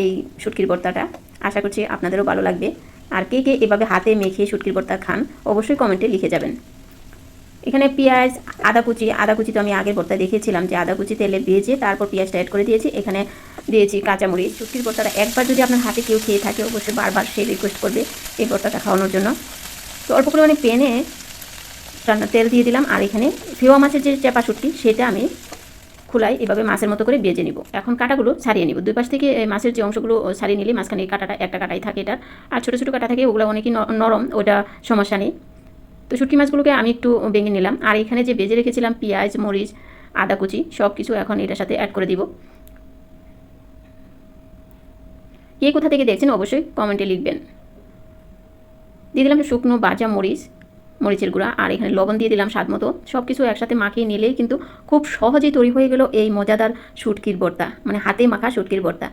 এই শুটকির ভর্তাটা। আশা করছি আপনাদেরও ভালো লাগবে। আর কে কে এভাবে হাতে মেখে শুটকির ভর্তা খান অবশ্যই কমেন্টে লিখে যাবেন। এখানে পেঁয়াজ, আদা কুচি তো আমি আগের ভর্তায় দেখিয়েছিলাম যে আদা কুচি তেলে ভেজে তারপর পেঁয়াজটা অ্যাড করে দিয়েছি। এখানে দিয়েছি কাঁচামরিচ। শুটকির ভর্তাটা একবার যদি আপনার হাতে কেউ খেয়ে থাকে অবশ্যই বারবার সে রিকোয়েস্ট করবে এই ভর্তাটা খাওয়ানোর জন্য। তো অল্প পরিমাণে পেনে রান্নার তেল দিয়ে দিলাম। আর এখানে ফেওয়া মাছের যে চাপা শুটকি সেটা আমি খোলাই এভাবে মাছের মতো করে ভেজে নিব। এখন কাঁটাগুলো ছাড়িয়ে নিব। দুই পাশ থেকে মাছের যে অংশগুলো ছাড়িয়ে নিলে মাঝখানে কাঁটাটা একটা কাঁটাই থাকে এটার। আর ছোটো ছোটো কাঁটা থাকে ওগুলো অনেকই নরম, ওটা সমস্যা নেই। তো শুটকি মাছগুলোকে আমি একটু ভেঙে নিলাম। আর এখানে যে ভেজে রেখেছিলাম পেঁয়াজ, মরিচ, আদা কুচি সব কিছু এখন এটার সাথে অ্যাড করে দিব। কে কোথা থেকে দেখছেন অবশ্যই কমেন্টে লিখবেন। দিয়ে দিলাম শুকনো ভাজা মরিচের গুঁড়া। আর এখানে লবণ দিয়ে দিলাম স্বাদ মতো। সব কিছু একসাথে মাখিয়ে নিলেই কিন্তু খুব সহজেই তৈরি হয়ে গেল এই মজাদার শুটকির ভর্তা, মানে হাতে মাখা শুটকির ভর্তা।